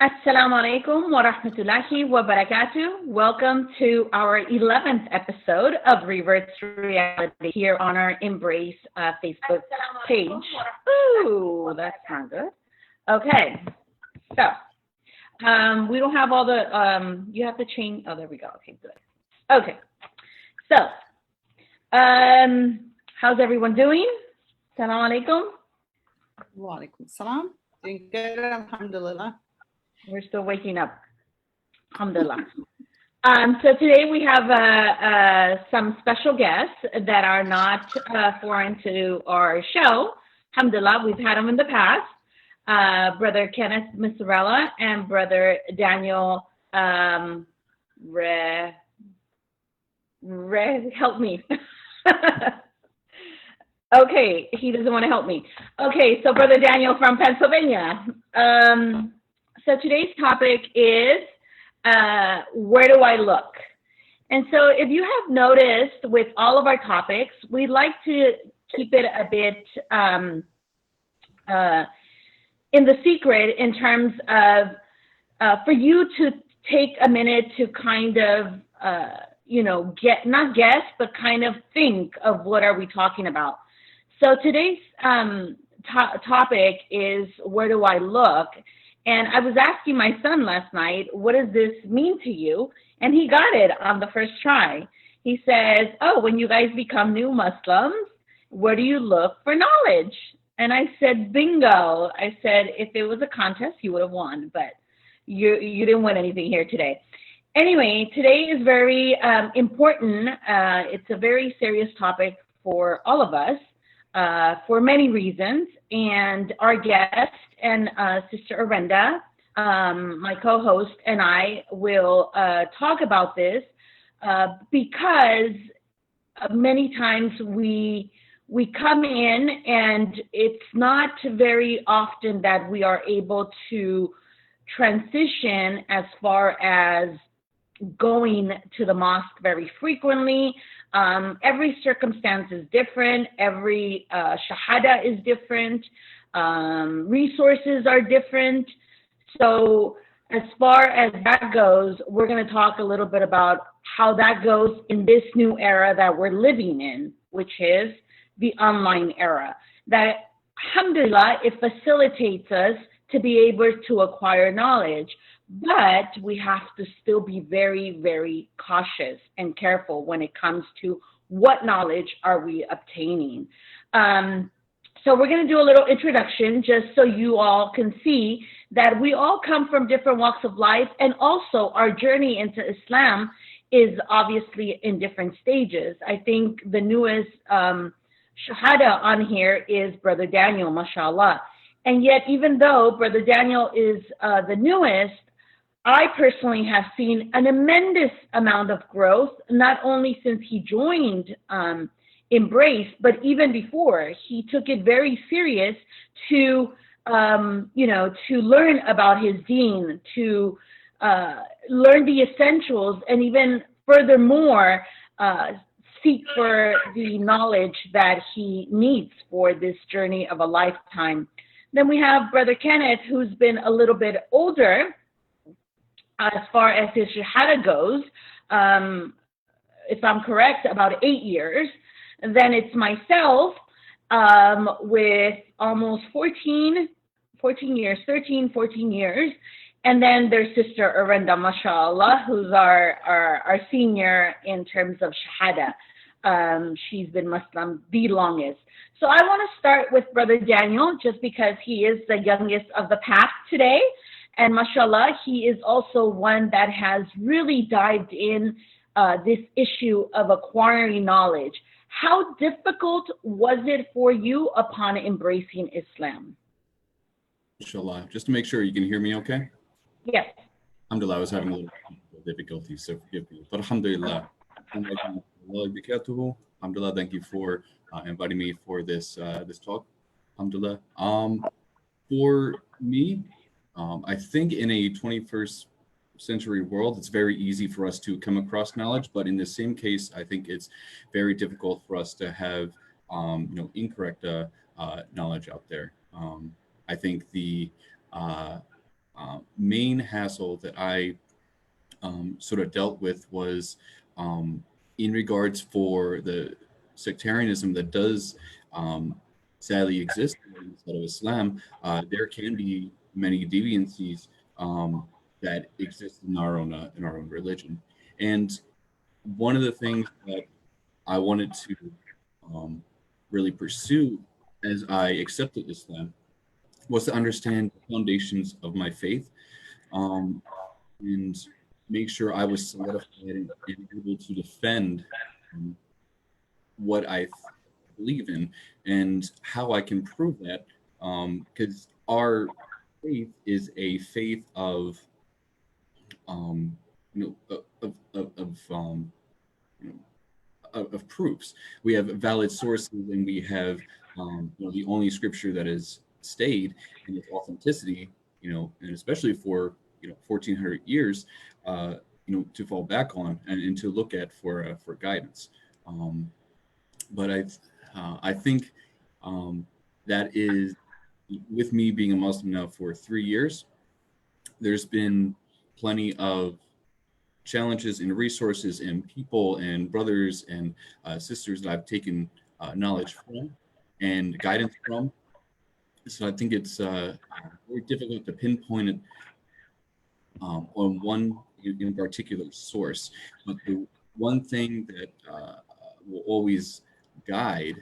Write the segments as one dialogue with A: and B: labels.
A: Assalamu alaikum wa rahmatullahi wa barakatuh. Welcome to our 11th episode of Revert's Reality here on our Embrace Facebook page. Ooh, that's not good. Okay, so we don't have all the, you have to change, oh, there we go. Okay, good. Okay, so how's everyone doing? Assalamu alaikum.
B: Wa alaikum salam. Doing good, alhamdulillah.
A: We're still waking up. Alhamdulillah. So today we have some special guests that are not foreign to our show. Alhamdulillah, we've had them in the past. Brother Kenneth Misurella and Brother Daniel help me. Okay, he doesn't want to help me. Okay, so Brother Daniel from Pennsylvania. So today's topic is, where do I look? And so if you have noticed with all of our topics, we like to keep it a bit in the secret in terms of for you to take a minute to kind of, not guess, but kind of think of what are we talking about. So today's topic is, where do I look? And I was asking my son last night, what does this mean to you? And he got it on the first try. He says, oh, when you guys become new Muslims, where do you look for knowledge? And I said, bingo. I said, if it was a contest, you would have won, but you didn't win anything here today. Anyway, today is very important. It's a very serious topic for all of us. For many reasons, and our guest and Sister Orenda, my co-host, and I will talk about this because many times we come in and it's not very often that we are able to transition as far as going to the mosque very frequently. Every circumstance is different. Every shahada is different. Resources are different. So as far as that goes, we're going to talk a little bit about how that goes in this new era that we're living in, which is the online era. That, alhamdulillah, it facilitates us to be able to acquire knowledge. But we have to still be very, very cautious and careful when it comes to what knowledge are we obtaining. So we're going to do a little introduction just so you all can see that we all come from different walks of life, and also our journey into Islam is obviously in different stages. I think the newest shahada on here is Brother Daniel, mashallah. And yet, even though Brother Daniel is the newest, I personally have seen an immense amount of growth, not only since he joined Embrace, but even before. He took it very serious to, to learn about his deen, to learn the essentials, and even furthermore, seek for the knowledge that he needs for this journey of a lifetime. Then we have Brother Kenneth, who's been a little bit older, as far as his shahada goes, if I'm correct, about 8 years. And then it's myself with almost 14 years, 13, 14 years. And then there's Sister Orenda, mashallah, who's our senior in terms of shahada. She's been Muslim the longest. So I want to start with Brother Daniel, just because he is the youngest of the pack today. And mashallah, he is also one that has really dived in this issue of acquiring knowledge. How difficult was it for you upon embracing Islam?
C: Inshallah. Just to make sure you can hear me okay?
A: Yes.
C: Alhamdulillah, I was having a little difficulty, so forgive me. But alhamdulillah. Alhamdulillah, thank you for inviting me for this talk. Alhamdulillah. For me, I think in a 21st century world, it's very easy for us to come across knowledge, but in the same case, I think it's very difficult for us to have incorrect knowledge out there. I think the main hassle that I sort of dealt with was in regards for the sectarianism that does sadly exist inside of Islam. There can be many deviancies that exist in our own religion, and one of the things that I wanted to um, really pursue as I accepted Islam was to understand the foundations of my faith, um, and make sure I was solidified and able to defend um, what I believe in and how I can prove that. Because our faith is a faith of, you know, you know, of proofs. We have valid sources, and we have, you know, the only scripture that is stayed in its authenticity, you know, and especially for, you know, 1400 years, you know, to fall back on and to look at for guidance. But I think that is, with me being a Muslim now for 3 years, there's been plenty of challenges and resources and people and brothers and sisters that I've taken knowledge from and guidance from. So I think it's very difficult to pinpoint it on one in particular source. But the one thing that will always guide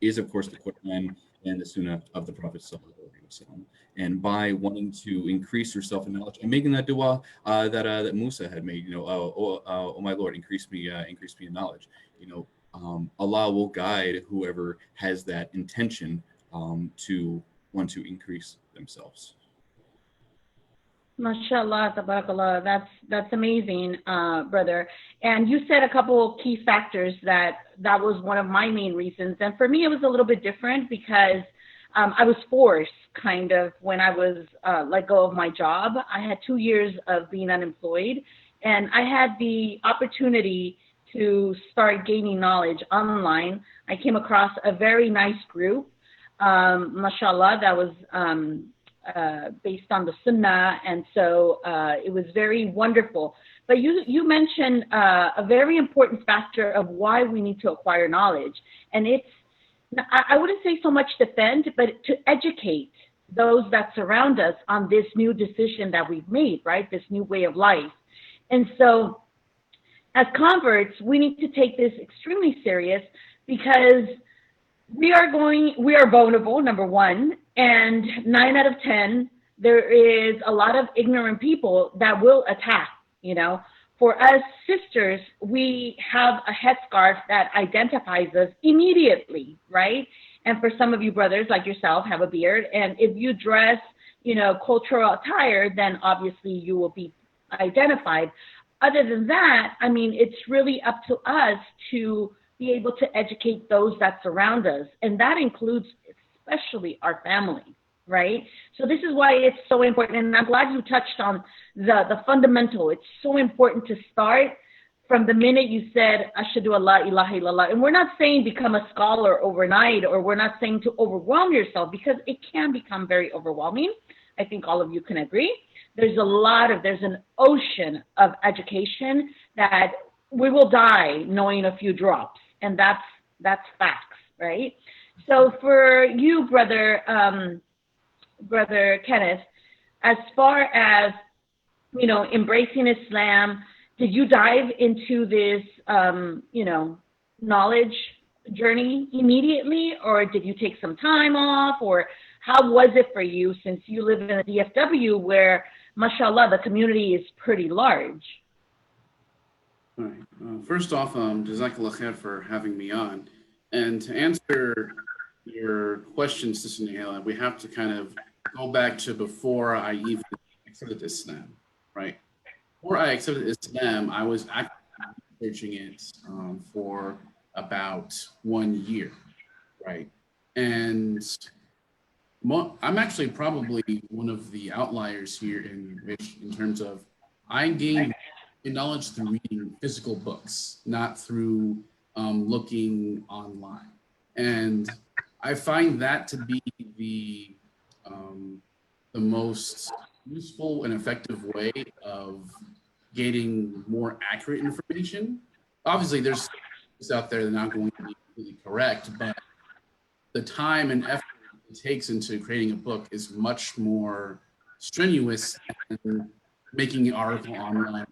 C: is, of course, the Quran and the Sunnah of the Prophet Sallallahu Alaihi Wasallam. And by wanting to increase yourself in knowledge and making that dua that Musa had made, you know, oh my Lord, increase me in knowledge. You know, Allah will guide whoever has that intention to want to increase themselves.
A: MashaAllah, tabarakallah. That's amazing, brother. And you said a couple of key factors that was one of my main reasons. And for me, it was a little bit different because I was forced, kind of, when I was let go of my job. I had 2 years of being unemployed, and I had the opportunity to start gaining knowledge online. I came across a very nice group, mashallah, that was based on the Sunnah, and so it was very wonderful. But you mentioned a very important factor of why we need to acquire knowledge, and it's, I wouldn't say so much defend, but to educate those that surround us on this new decision that we've made, right? This new way of life. And so as converts, we need to take this extremely serious because we are vulnerable, number one, and 9 out of 10, there is a lot of ignorant people that will attack, you know. For us sisters, we have a headscarf that identifies us immediately, right? And for some of you brothers like yourself have a beard, and if you dress, you know, cultural attire, then obviously you will be identified. Other than that, I mean, it's really up to us to be able to educate those that surround us, and that includes especially our family, right? So this is why it's so important, and I'm glad you touched on the fundamental. It's so important to start from the minute you said, Ashhadu Allah ilaha illallah. And we're not saying become a scholar overnight, or we're not saying to overwhelm yourself, because it can become very overwhelming. I think all of you can agree. There's an ocean of education that we will die knowing a few drops, and that's facts, right? So for you, brother Kenneth, as far as, you know, embracing Islam, did you dive into this, you know, knowledge journey immediately, or did you take some time off, or how was it for you, since you live in a DFW where, mashallah, the community is pretty large?
D: All right. First off, Jazakallah khair for having me on. And to answer your question, Sister Nahela, we have to kind of go back to before I even accepted Islam, right? Before I accepted Islam, I was actively researching it for about 1 year, right? And I'm actually probably one of the outliers here in terms of I gained knowledge through reading physical books, not through looking online. And I find that to be the the most useful and effective way of getting more accurate information. Obviously, there's things out there that are not going to be completely correct, but the time and effort it takes into creating a book is much more strenuous than making an article online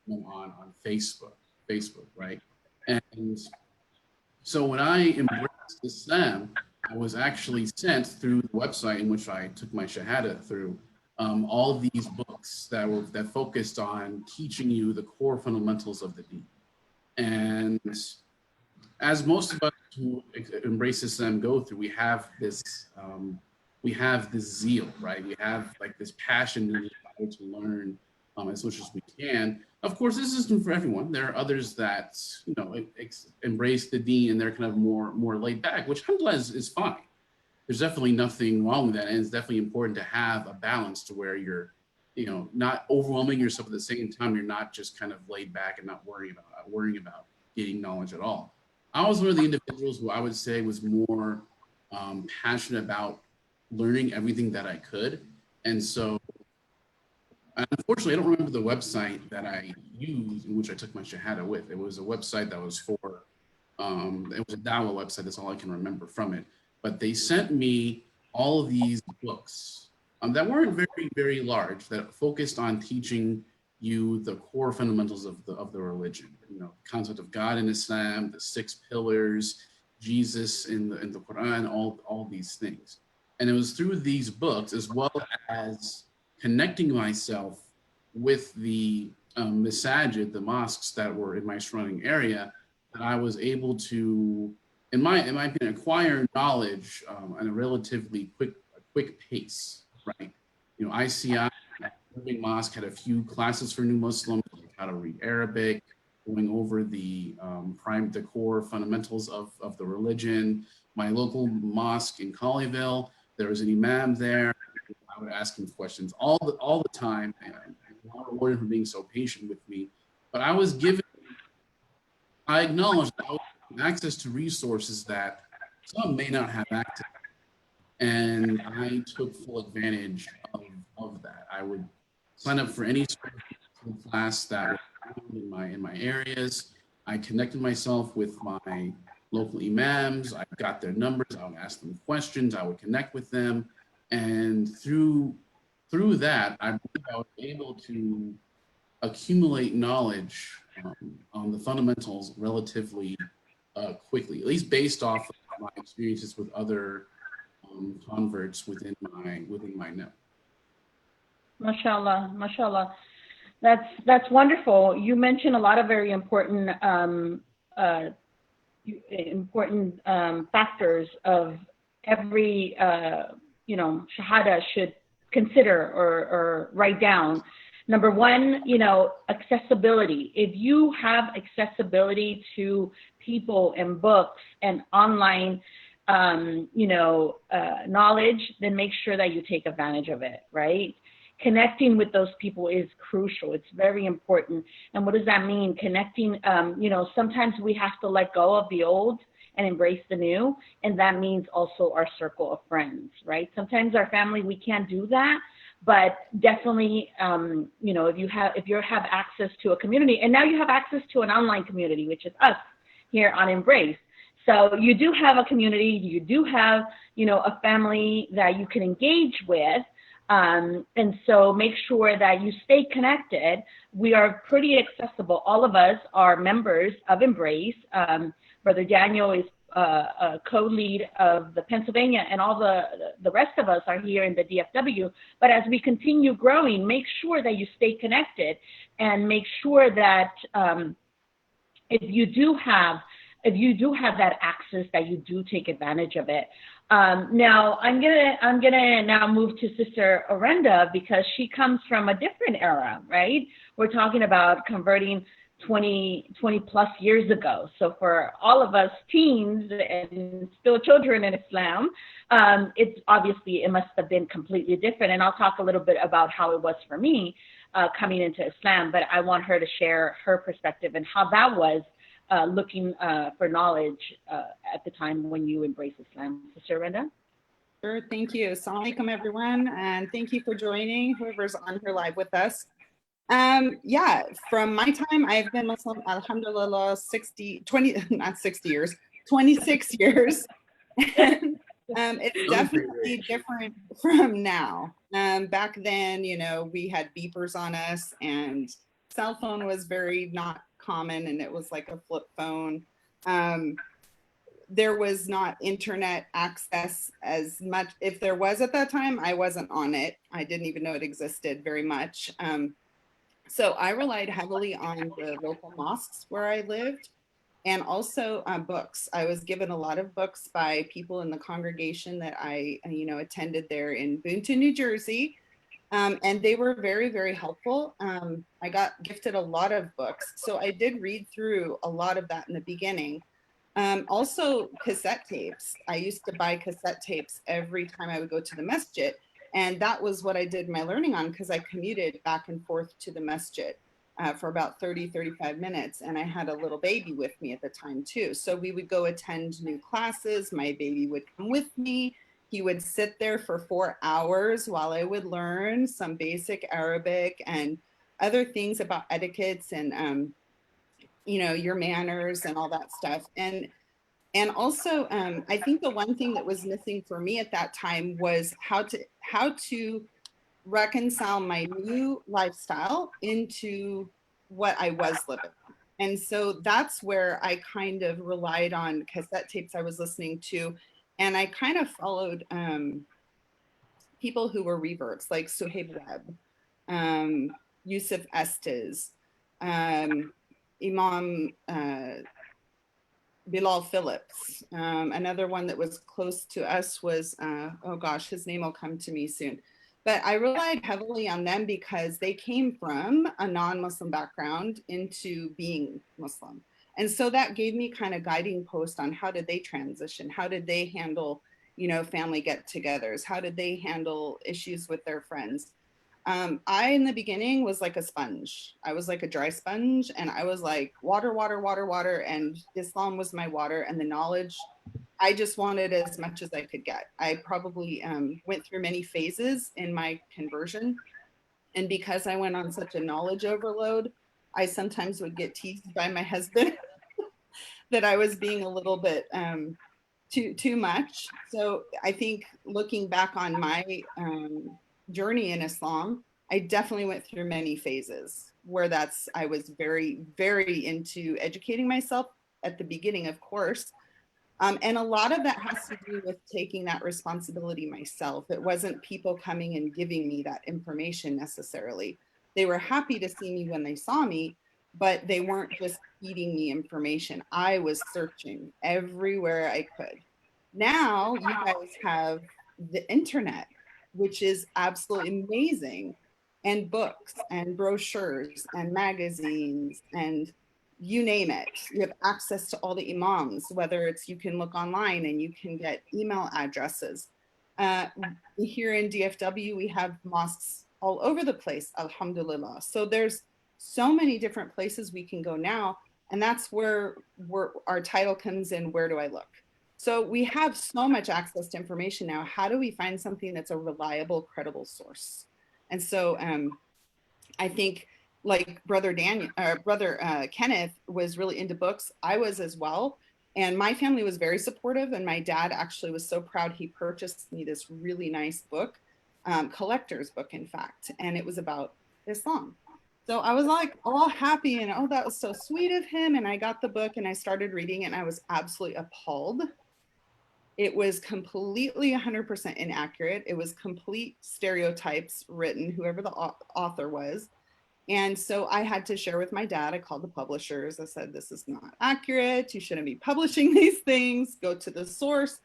D: on Facebook, right? And so when I embraced Islam, I was actually sent through the website in which I took my Shahada through all of these books that focused on teaching you the core fundamentals of the deen. And as most of us who embrace Islam go through, we have this zeal, right? We have like this passion and desire to learn as much as we can. Of course, this isn't for everyone. There are others that embrace the deen and they're kind of more laid back, which alhamdulillah is fine. There's definitely nothing wrong with that, and it's definitely important to have a balance to where you're, not overwhelming yourself at the same time. You're not just kind of laid back and not worrying about getting knowledge at all. I was one of the individuals who I would say was more passionate about learning everything that I could, and so unfortunately, I don't remember the website that I used in which I took my Shahada with. It was a website that was it was a Dawah website. That's all I can remember from it. But they sent me all of these books that weren't very, very large, that focused on teaching you the core fundamentals of the religion. The concept of God in Islam, the 6 pillars, Jesus in the Quran, all these things. And it was through these books, as well as connecting myself with the masajid, the mosques that were in my surrounding area, that I was able to, in my opinion, acquire knowledge at a relatively quick pace, right? ICI, Living Mosque, had a few classes for new Muslims, like how to read Arabic, going over the core fundamentals of the religion. My local mosque in Colleyville, there was an imam there. I would ask him questions all the time, and I rewarded him for being so patient with me. But I acknowledged that I was given access to resources that some may not have access to. And I took full advantage of that. I would sign up for any sort of class that was in my areas. I connected myself with my local imams. I got their numbers. I would ask them questions. I would connect with them. And through that, I believe I was able to accumulate knowledge on the fundamentals relatively quickly, at least based off of my experiences with other converts within my net.
A: Mashallah, mashallah. That's wonderful. You mentioned a lot of very important factors of every Shahada should consider or write down. Number one, accessibility. If you have accessibility to people and books and online, knowledge, then make sure that you take advantage of it, right? Connecting with those people is crucial. It's very important. And what does that mean? Connecting, sometimes we have to let go of the old and embrace the new. And that means also our circle of friends, right? Sometimes our family, we can't do that. But definitely, if you have access to a community, and now you have access to an online community, which is us here on Embrace. So you do have a community, you do have, a family that you can engage with. And so make sure that you stay connected. We are pretty accessible. All of us are members of Embrace. Brother Daniel is a co-lead of the Pennsylvania, and all the rest of us are here in the DFW. But as we continue growing, make sure that you stay connected, and make sure that if you do have that access, that you do take advantage of it. Now I'm gonna now move to Sister Orenda, because she comes from a different era, right? We're talking about converting 20 plus years ago. So for all of us teens and still children in Islam, it must have been completely different. And I'll talk a little bit about how it was for me coming into Islam, but I want her to share her perspective and how that was looking for knowledge at the time when you embraced Islam. Sister Orenda?
B: Sure, thank you. Assalamu alaikum, everyone, and thank you for joining, whoever's on here live with us. Yeah, from my time, I've been Muslim, alhamdulillah, not 60 years, 26 years. And, it's definitely different from now. Back then, you know, we had beepers on us, and cell phone was very not common, and it was like a flip phone. There was not internet access as much. If there was at that time, I wasn't on it. I didn't even know it existed very much. So I relied heavily on the local mosques where I lived, and also books. I was given a lot of books by people in the congregation that I, you know, attended there in Boonton, New Jersey. And they were very, very helpful. I got gifted a lot of books. So I did read through a lot of that in the beginning. Also cassette tapes. I used to buy cassette tapes every time I would go to the masjid. And that was what I did my learning on, because I commuted back and forth to the masjid for about 30, 35 minutes. And I had a little baby with me at the time too. So we would go attend new classes. My baby would come with me. He would sit there for 4 hours while I would learn some basic Arabic and other things about etiquettes and, you know, your manners and all that stuff. And also, I think the one thing that was missing for me at that time was how to reconcile my new lifestyle into what I was living. And so that's where I kind of relied on cassette tapes I was listening to. And I kind of followed people who were reverts, like Suhaib Webb, Yusuf Estes, Imam Bilal Phillips. Another one that was close to us was, oh gosh, his name will come to me soon. But I relied heavily on them because they came from a non-Muslim background into being Muslim. And so that gave me kind of guiding post on how did they transition? How did they handle, you know, family get-togethers? How did they handle issues with their friends? I, in the beginning, was like a sponge. I was like a dry sponge, and I was like water, water, water, water, and Islam was my water, and the knowledge, I just wanted as much as I could get. I probably went through many phases in my conversion, and because I went on such a knowledge overload, I sometimes would get teased by my husband that I was being a little bit too much. So I think looking back on my journey in Islam, I definitely went through many phases where I was very, very into educating myself at the beginning, of course. And a lot of that has to do with taking that responsibility myself. It wasn't people coming and giving me that information necessarily. They were happy to see me when they saw me, but they weren't just feeding me information. I was searching everywhere I could. Now you guys have the internet, which is absolutely amazing, and books and brochures and magazines and you name it. You have access to all the imams, whether it's you can look online and you can get email addresses. Here in DFW, we have mosques all over the place, alhamdulillah. So there's so many different places we can go now. And that's where our title comes in, where do I look? So we have so much access to information now. How do we find something that's a reliable, credible source? And so I think like brother Kenneth was really into books. I was as well. And my family was very supportive. And my dad actually was so proud. He purchased me this really nice book, collector's book, in fact. And it was about Islam. So I was like all happy and, oh, that was so sweet of him. And I got the book and I started reading it and I was absolutely appalled. It was completely 100% inaccurate. It was complete stereotypes written, whoever the author was. And so I had to share with my dad. I called the publishers. I said, this is not accurate. You shouldn't be publishing these things. Go to the source.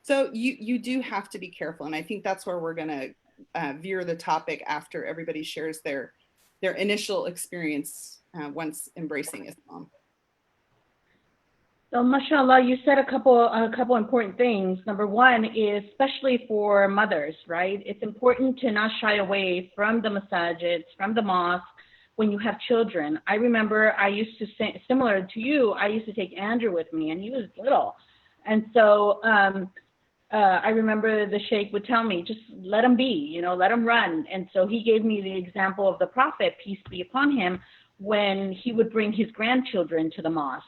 B: So you do have to be careful. And I think that's where we're going to veer the topic after everybody shares their initial experience once embracing Islam.
A: So, mashallah, you said a couple important things. Number one is, especially for mothers, right? It's important to not shy away from the masajids, from the mosque, when you have children. I remember I used to say, similar to you, I used to take Andrew with me, and he was little. And so I remember the sheikh would tell me, just let them be, you know, let them run. And so he gave me the example of the Prophet, peace be upon him, when he would bring his grandchildren to the mosque.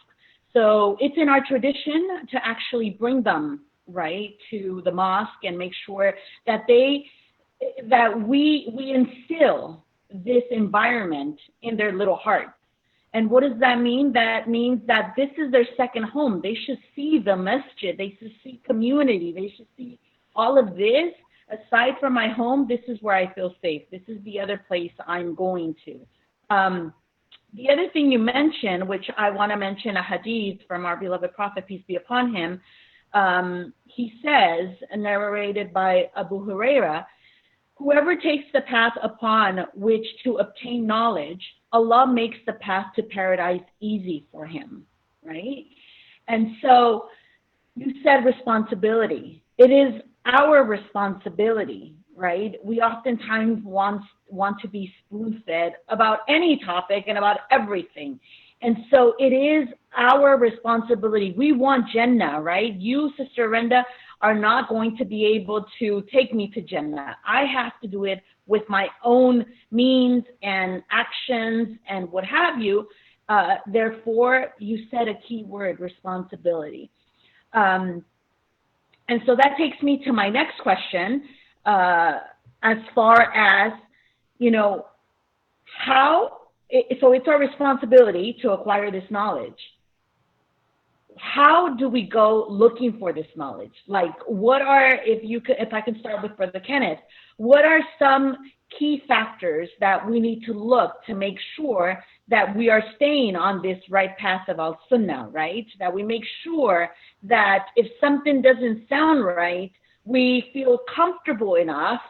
A: So it's in our tradition to actually bring them, right, to the mosque and make sure that we instill this environment in their little hearts. And what does that mean? That means that this is their second home. They should see the masjid. They should see community. They should see all of this. Aside from my home, this is where I feel safe. This is the other place I'm going to. The other thing you mentioned, which I want to mention a hadith from our beloved Prophet, peace be upon him. He says, narrated by Abu Huraira, whoever takes the path upon which to obtain knowledge, Allah makes the path to paradise easy for him, right? And so you said responsibility. It is our responsibility, right? We oftentimes want to be spoon-fed about any topic and about everything. And so it is our responsibility. We want Jannah, right? You, Sister Orenda, are not going to be able to take me to Jannah. I have to do it with my own means and actions and what have you. Therefore, you said a key word, responsibility. And so that takes me to my next question, as far as, you know, so it's our responsibility to acquire this knowledge. How do we go looking for this knowledge? Like, what are, if I can start with Brother Kenneth, what are some key factors that we need to look to make sure that we are staying on this right path of al-sunnah, right? That we make sure that if something doesn't sound right, we feel comfortable enough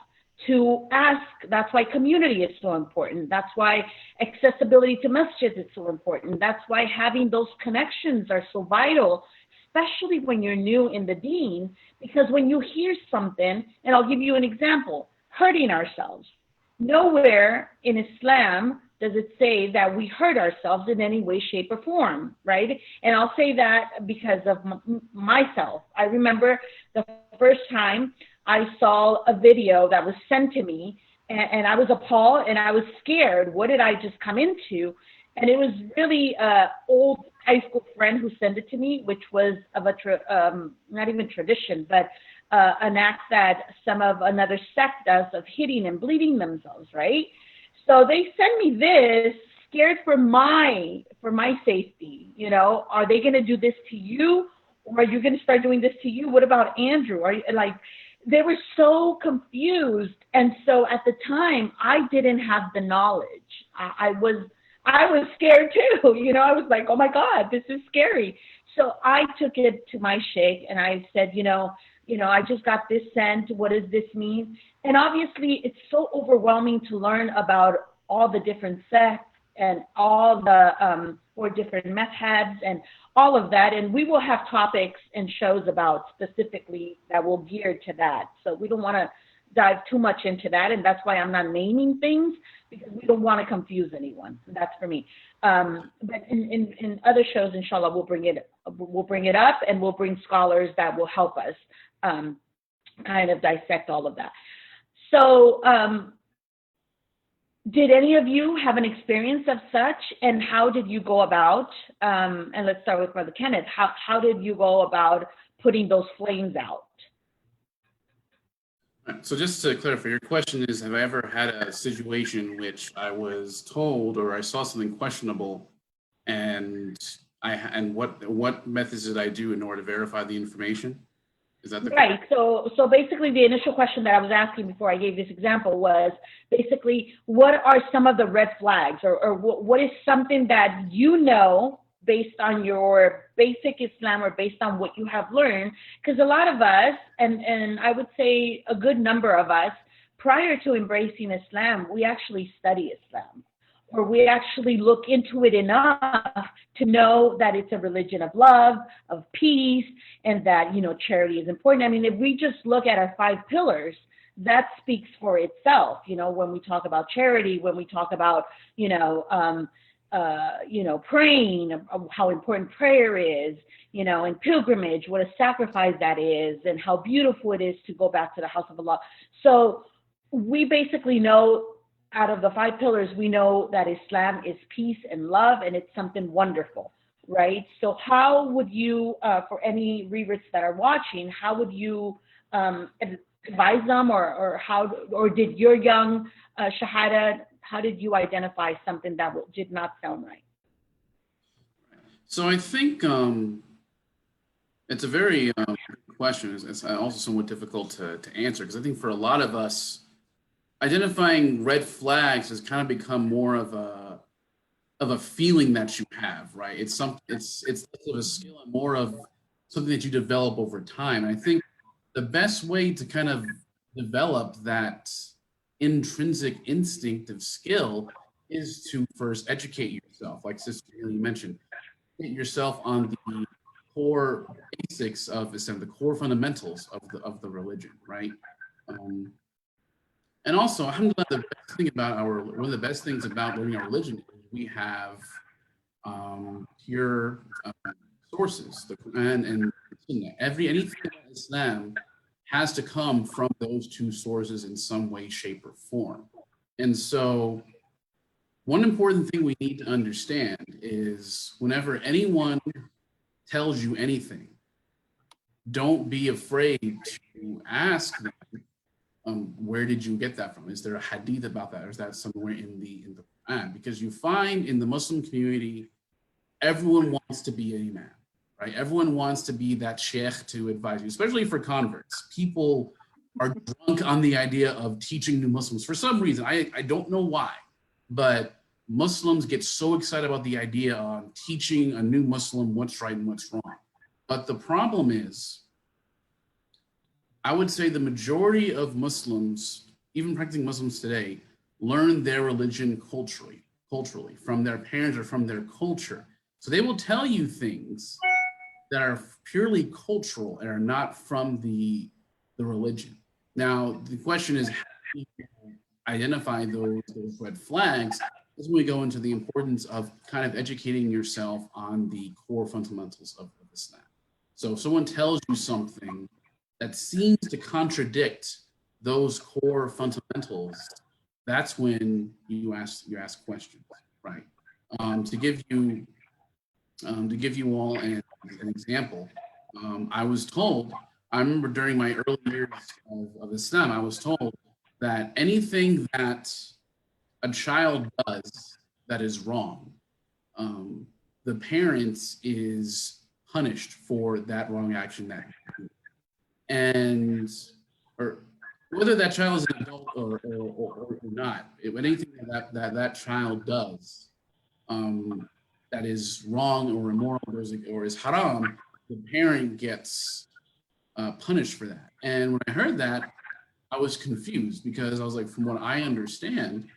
A: to ask. That's why community is so important. That's why accessibility to masjids is so important. That's why having those connections are so vital, especially when you're new in the deen, because when you hear something, and I'll give you an example, hurting ourselves. Nowhere in Islam does it say that we hurt ourselves in any way, shape, or form, right? And I'll say that because of myself. I remember the first time I saw a video that was sent to me, and I was appalled and I was scared. What did I just come into? And it was really an old high school friend who sent it to me, which was of a, not even tradition, but an act that some of another sect does of hitting and bleeding themselves, right? So they send me this, scared for my safety. You know, are they going to do this to you, or are you going to start doing this to you? What about Andrew? Are you like? They were so confused. And so at the time, I didn't have the knowledge. I was scared too. You know, I was like, oh my God, this is scary. So I took it to my sheikh and I said, you know, I just got this sent. What does this mean? And obviously it's so overwhelming to learn about all the different sects and all the or different methods and all of that. And we will have topics and shows about specifically that will gear to that. So we don't want to dive too much into that. And that's why I'm not naming things, because we don't want to confuse anyone. That's for me. But in other shows, inshallah, we'll bring it up, and we'll bring scholars that will help us kind of dissect all of that. So did any of you have an experience of such, and how did you go about, and let's start with Brother Kenneth, how did you go about putting those flames out?
D: So just to clarify, your question is, have I ever had a situation in which I was told or I saw something questionable, and what methods did I do in order to verify the information? Is that the
A: right? So basically, the initial question that I was asking before I gave this example was basically, what are some of the red flags, or what is something that you know based on your basic Islam or based on what you have learned? Because a lot of us, and I would say a good number of us, prior to embracing Islam, we actually study Islam, or we actually look into it enough to know that it's a religion of love, of peace, and that, you know, charity is important. I mean, if we just look at our 5 pillars, that speaks for itself. You know, when we talk about charity, when we talk about, you know, praying, how important prayer is, and pilgrimage, what a sacrifice that is, and how beautiful it is to go back to the house of Allah. So we basically know, out of the 5 pillars, we know that Islam is peace and love, and it's something wonderful, right? So how would you, for any reverts that are watching, how would you advise them, or did your young Shahada, how did you identify something that did not sound right?
D: So I think it's a very good question. It's also somewhat difficult to answer, because I think for a lot of us, identifying red flags has kind of become more of a feeling that you have, right? It's less of a skill and more of something that you develop over time. And I think the best way to kind of develop that intrinsic instinctive skill is to first educate yourself, like Sister Haley mentioned. Get yourself on the core basics of Islam, the core fundamentals of the religion, right? And also, alhamdulillah, one of the best things about learning our religion is we have pure sources, the Quran and Sunnah. Anything about Islam has to come from those 2 sources in some way, shape, or form. And so one important thing we need to understand is whenever anyone tells you anything, don't be afraid to ask them, where did you get that from? Is there a hadith about that? Or is that somewhere in the Quran? Because you find in the Muslim community, everyone wants to be an imam, right? Everyone wants to be that sheikh to advise you, especially for converts. People are drunk on the idea of teaching new Muslims for some reason. I don't know why, but Muslims get so excited about the idea of teaching a new Muslim what's right and what's wrong. But the problem is, I would say the majority of Muslims, even practicing Muslims today, learn their religion culturally from their parents or from their culture. So they will tell you things that are purely cultural and are not from the religion. Now, the question is, how do you identify those red flags? As we go into the importance of kind of educating yourself on the core fundamentals of Islam. So if someone tells you something that seems to contradict those core fundamentals, that's when you ask questions, right? To give you all an example, I remember during my early years of Islam, I was told that anything that a child does that is wrong, the parents is punished for that wrong action or whether that child is an adult or not, anything that child does that is wrong or immoral or is haram, the parent gets punished for that. And when I heard that, I was confused, because I was like, from what I understand,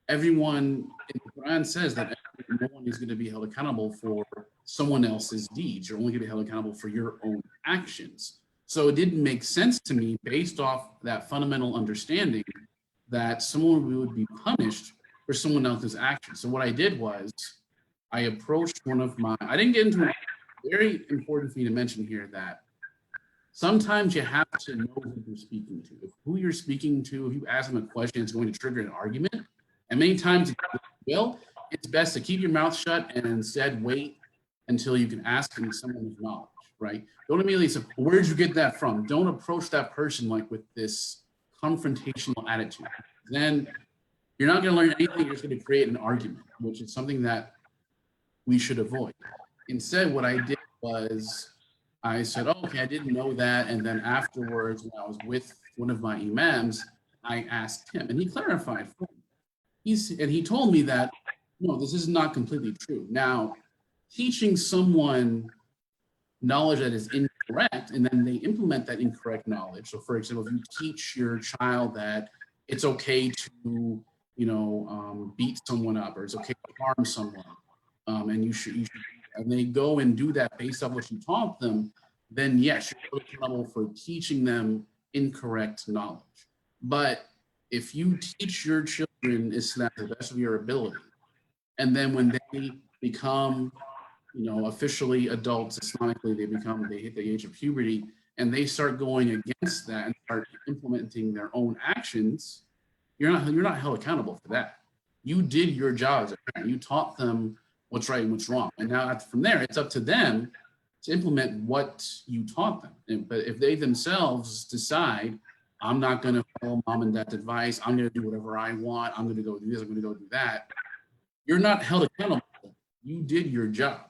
D: everyone in the Quran says that no one is going to be held accountable for someone else's deeds. You're only going to be held accountable for your own actions. So it didn't make sense to me, based off that fundamental understanding, that someone would be punished for someone else's actions. So what I did was I approached I didn't get into it. Very important for me to mention here that sometimes you have to know who you're speaking to. If who you're speaking to, if you ask them a question, it's going to trigger an argument. And many times it's best to keep your mouth shut and instead wait until you can ask them someone with knowledge, right? Don't immediately say, where did you get that from? Don't approach that person like with this confrontational attitude. Then you're not going to learn anything. You're just going to create an argument, which is something that we should avoid. Instead, what I did was I said, oh, okay, I didn't know that. And then afterwards, when I was with one of my imams, I asked him, and he clarified for me. He told me that, no, this is not completely true. Now, teaching someone knowledge that is incorrect, and then they implement that incorrect knowledge. So, for example, if you teach your child that it's okay to, beat someone up, or it's okay to harm someone, and you should, and they go and do that based on what you taught them, then yes, you're accountable for teaching them incorrect knowledge. But if you teach your children Islam to the best of your ability, And then when they become, officially adults Islamically, they hit the age of puberty, and they start going against that and start implementing their own actions, you're not held accountable for that. You did your job as a parent. You taught them what's right and what's wrong. And now from there, it's up to them to implement what you taught them. But if they themselves decide, I'm not going to follow mom and dad's advice, I'm going to do whatever I want, I'm going to go do this, I'm going to go do that, you're not held accountable. You did your job.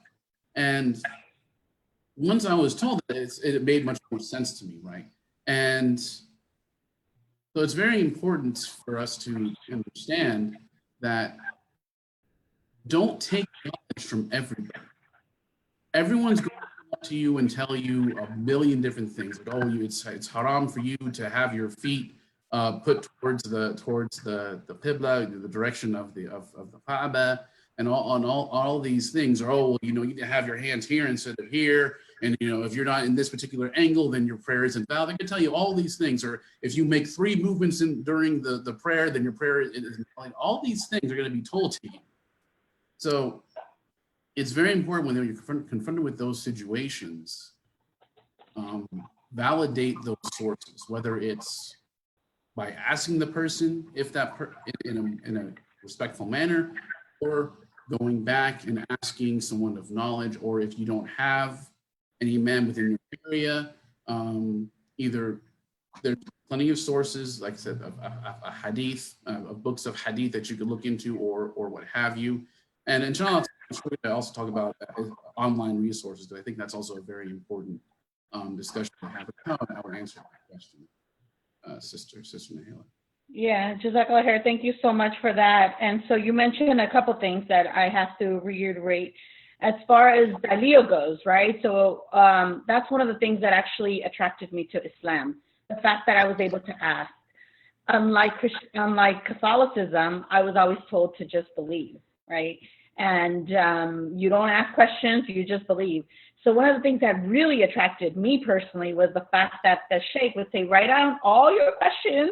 D: And once I was told that, it made much more sense to me, right? And so it's very important for us to understand that don't take knowledge from everybody. Everyone's going to come up to you and tell you a million different things. Like, oh, it's haram for you to have your feet put towards the qibla, the direction of the Kaaba, and all these things. Or, oh, well, you need to have your hands here instead of here. And, if you're not in this particular angle, then your prayer isn't valid. They can tell you all these things. Or if you make 3 movements during the prayer, then your prayer isn't valid. All these things are going to be told to you. So it's very important when you're confronted with those situations, validate those sources, whether it's by asking the person if that in a respectful manner, or going back and asking someone of knowledge, or if you don't have any man within your area, either there's plenty of sources, like I said, a hadith, of books of hadith that you could look into, or what have you. And inshallah, I also talk about online resources, but I think that's also a very important discussion to have. How I would answer that question, Sister Nahela.
A: Yeah, Jazakallah khair. Thank you so much for that. And so you mentioned a couple things that I have to reiterate as far as Dalil goes, right? So that's one of the things that actually attracted me to Islam, the fact that I was able to ask. Unlike Catholicism, I was always told to just believe, right? And you don't ask questions, you just believe. So one of the things that really attracted me personally was the fact that the sheikh would say, write down all your questions.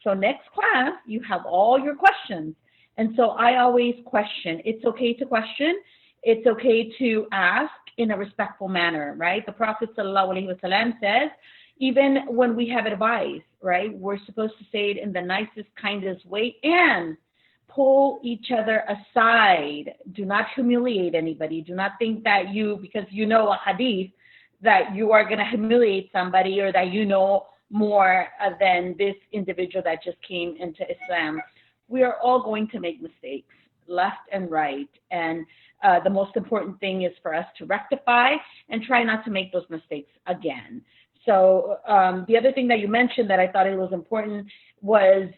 A: So next class, you have all your questions. And so I always question. It's okay to question. It's okay to ask in a respectful manner, right? The Prophet ﷺ says, even when we have advice, right, we're supposed to say it in the nicest, kindest way and pull each other aside. Do not humiliate anybody. Do not think that because you know a hadith, that you are going to humiliate somebody, or that you know more than this individual that just came into Islam. We are all going to make mistakes, left and right. And the most important thing is for us to rectify and try not to make those mistakes again. So the other thing that you mentioned that I thought it was important was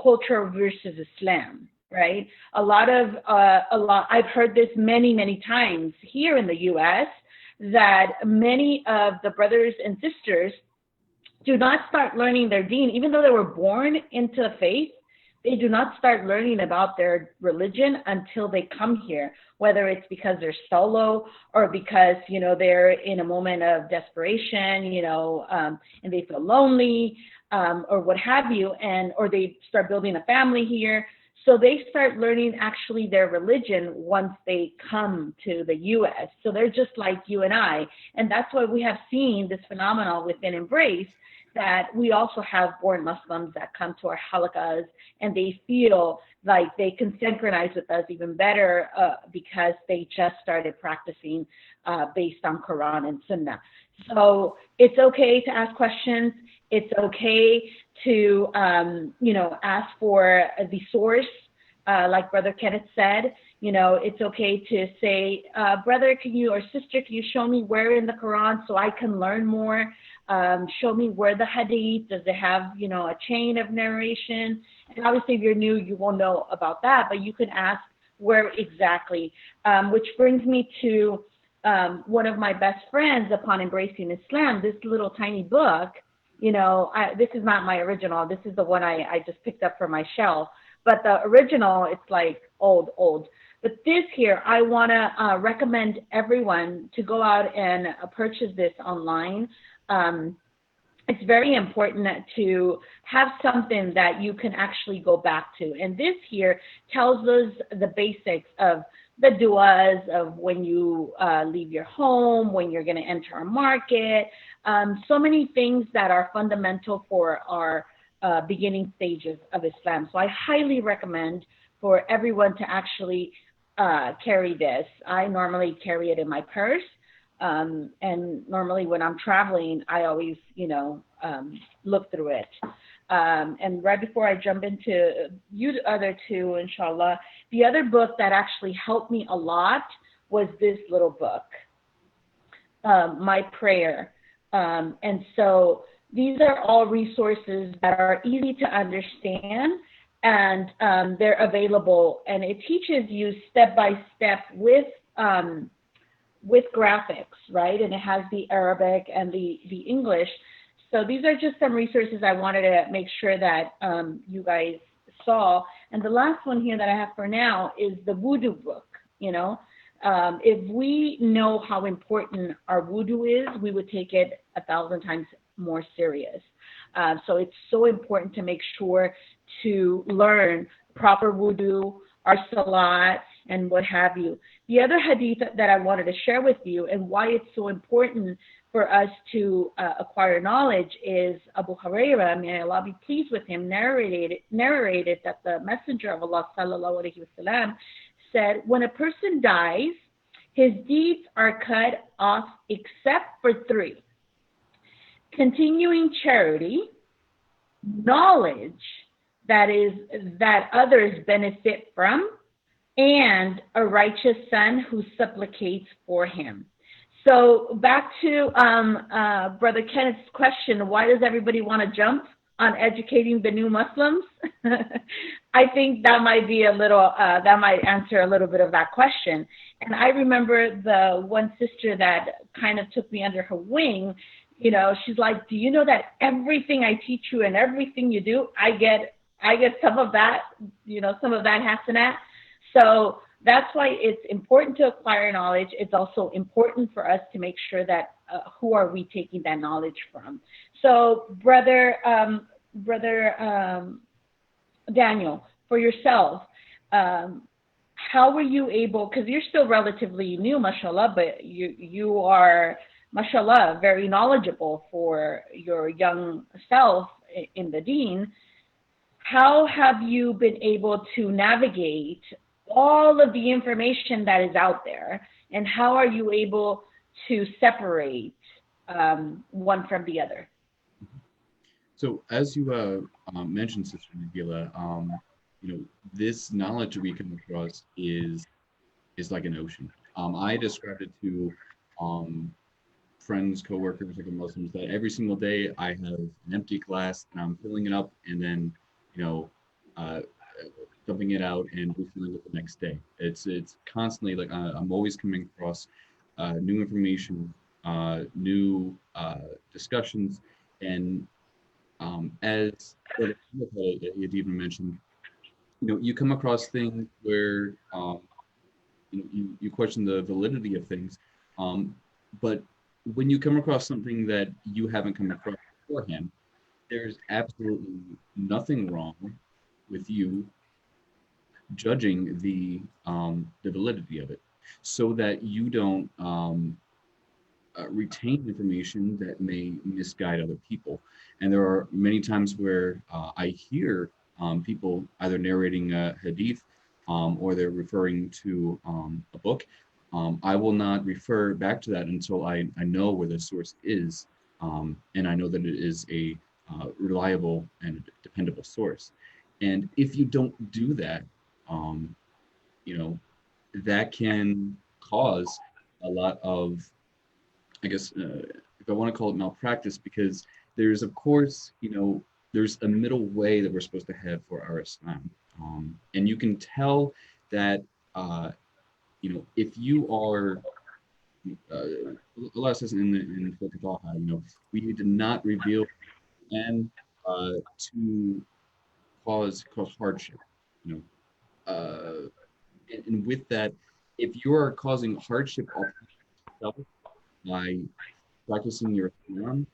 A: culture versus Islam, right? I've heard this many times here in the U.S. that many of the brothers and sisters do not start learning their deen, even though they were born into faith. They do not start learning about their religion until they come here, whether it's because they're solo or because, they're in a moment of desperation, and they feel lonely, or what have you, or they start building a family here. So they start learning actually their religion once they come to the U.S. So they're just like you and I. And that's why we have seen this phenomenon within Embrace, that we also have born Muslims that come to our halakas, and they feel like they can synchronize with us even better because they just started practicing based on Quran and Sunnah. So it's okay to ask questions. It's okay to, ask for the source, like Brother Kenneth said. It's okay to say, brother, or sister, can you show me where in the Quran so I can learn more? Show me where the hadith, does it have, a chain of narration? And obviously if you're new, you won't know about that, but you can ask where exactly, which brings me to one of my best friends upon embracing Islam, this little tiny book. This is not my original. This is the one I just picked up from my shelf. But the original, it's like old. But this here, I want to recommend everyone to go out and purchase this online. it's very important to have something that you can actually go back to. And this here tells us the basics of the du'as of when you leave your home, when you're going to enter a market, so many things that are fundamental for our beginning stages of Islam. So I highly recommend for everyone to actually carry this. I normally carry it in my purse. And normally when I'm traveling, I always, look through it. And right before I jump into you other two, inshallah, the other book that actually helped me a lot was this little book, My Prayer. And so these are all resources that are easy to understand, and they're available. And it teaches you step by step with graphics, right? And it has the Arabic and the English. So these are just some resources I wanted to make sure that you guys saw. And the last one here that I have for now is the wudu book. If we know how important our wudu is, we would take it 1,000 times more serious. So it's so important to make sure to learn proper wudu, our salat, and what have you. The other hadith that I wanted to share with you and why it's so important for us to acquire knowledge is Abu Hurairah, may Allah be pleased with him, narrated that the Messenger of Allah sallallahu alaihi wasallam said, when a person dies, his deeds are cut off except for 3: continuing charity, knowledge that others benefit from, and a righteous son who supplicates for him. So back to Brother Kenneth's question, why does everybody want to jump on educating the new Muslims? I think that might be that might answer a little bit of that question. And I remember the one sister that kind of took me under her wing. She's like, do you know that everything I teach you and everything you do, I get some of that, some of that hasanat. So that's why it's important to acquire knowledge. It's also important for us to make sure that who are we taking that knowledge from. So, brother Daniel, for yourself, how were you able? Because you're still relatively new, mashallah, but you are, mashallah, very knowledgeable for your young self in the deen. How have you been able to navigate all of the information that is out there, and how are you able to separate one from the other?
C: So as you mentioned, Sister Nahela, this knowledge we come across is like an ocean. I described it to friends, coworkers, like Muslims, that every single day I have an empty glass and I'm filling it up, and then dumping it out and refilling it the next day. It's constantly like I'm always coming across new information, new discussions, and as you even mentioned, you come across things where you question the validity of things, but when you come across something that you haven't come across beforehand, there's absolutely nothing wrong with you judging the validity of it, so that you don't retain information that may misguide other people. And there are many times where I hear people either narrating a hadith or they're referring to a book. I will not refer back to that until I know where the source is, and I know that it is a reliable and dependable source. And if you don't do that, that can cause a lot of, I guess, if I want to call it malpractice, because there's, of course, there's a middle way that we're supposed to have for our Islam. And you can tell that, if you are, Allah says in Dadkhah, we need to not reveal and to cause hardship, and with that, if you are causing hardship yourself by practicing your Islam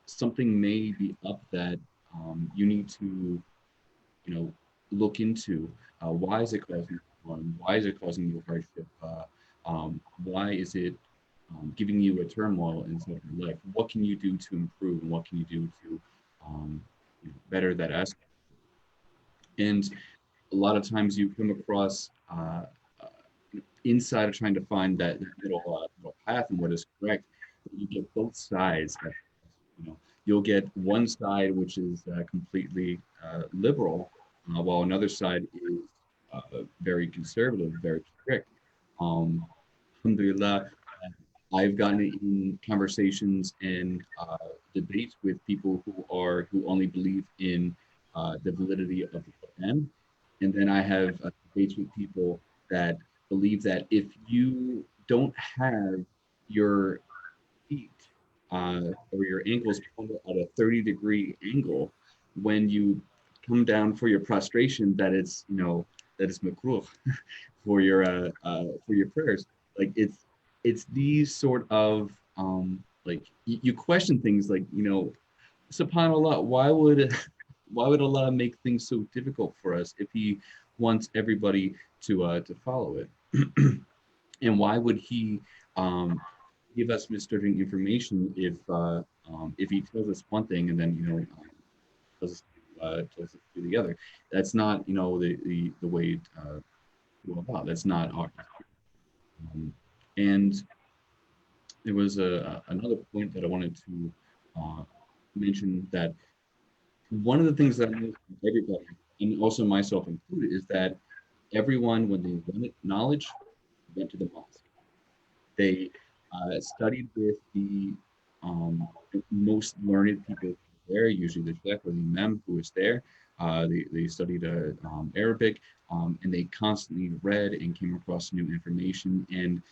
C: something may be up that you need to, look into. Why is it causing you harm? Why is it causing you hardship? Why is it giving you a turmoil inside of your life? What can you do to improve, and what can you do to better that aspect? And a lot of times you come across inside of trying to find that middle path and what is correct, you get both sides. You'll get one side which is completely liberal, while another side is very conservative, very strict. Alhamdulillah, I've gotten in conversations and debates with people who only believe in the validity of the Quran, and then I have debates with people that believe that if you don't have your feet or your ankles pointed at a 30-degree angle when you come down for your prostration, that it's that is makruh for your prayers. Like it's these sort of like you question things like subhanallah, why would Allah make things so difficult for us if he wants everybody to follow it? And why would he give us misleading information if he tells us one thing and then tells us to do the other? That's not the way to go about. That's not our and there was another point that I wanted to mention, that one of the things that I know from everybody, and also myself included, is that everyone, when they wanted knowledge, went to the mosque. They studied with the most learned people there, usually the sheikh or the imam who was there. They studied Arabic, and they constantly read and came across new information. And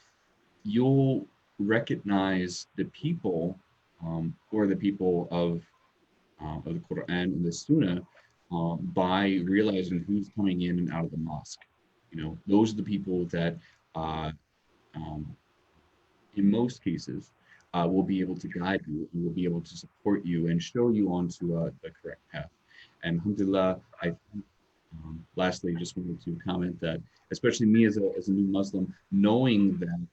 C: you'll recognize the people who are the people of the Quran and the Sunnah by realizing who's coming in and out of the mosque. Those are the people that in most cases will be able to guide you and will be able to support you and show you onto the correct path. And alhamdulillah, I lastly just wanted to comment that, especially me as a new Muslim, knowing that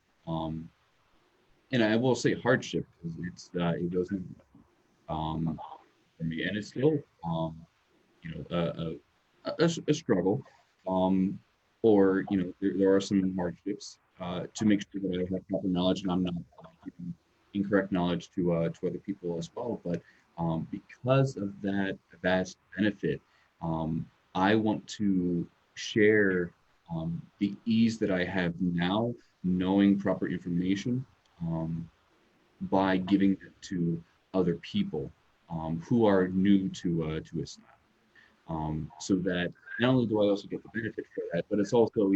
C: and I will say hardship, because it doesn't for me, and it's still a struggle, or there are some hardships to make sure that I have proper knowledge and I'm not giving incorrect knowledge to other people as well. But because of that vast benefit, I want to share the ease that I have now, knowing proper information, by giving it to other people who are new to Islam, so that not only do I also get the benefit for that, but it's also,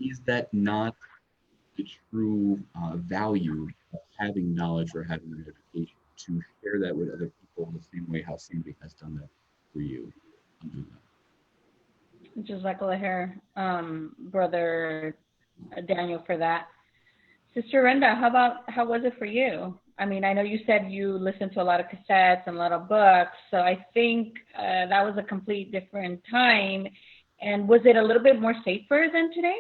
C: is that not the true value of having knowledge or having an education, to share that with other people in the same way how somebody has done that for you? I'm doing that.
A: Jazakallah khair, Brother Daniel, for that. Sister Orenda, how was it for you? I mean, I know you said you listened to a lot of cassettes and a lot of books, so I think that was a complete different time. And was it a little bit more safer than today?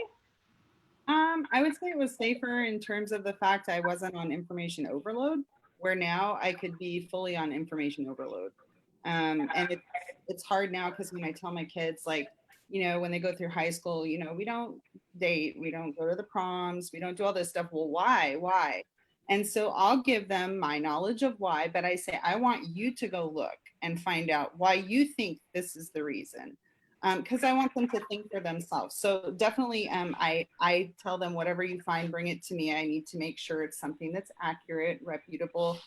B: I would say it was safer in terms of the fact I wasn't on information overload, where now I could be fully on information overload. And it's hard now, because when I tell my kids, like, when they go through high school, we don't date, we don't go to the proms, we don't do all this stuff. Well, why? And so I'll give them my knowledge of why, but I say, I want you to go look and find out why you think this is the reason. Because I want them to think for themselves. So definitely, I tell them, whatever you find, bring it to me. I need to make sure it's something that's accurate, reputable.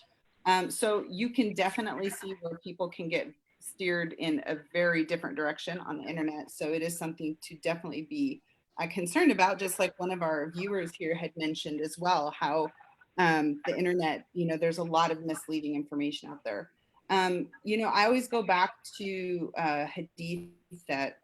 B: So you can definitely see where people can get steered in a very different direction on the internet. So it is something to definitely be concerned about, just like one of our viewers here had mentioned as well, how the internet, there's a lot of misleading information out there. I always go back to hadith that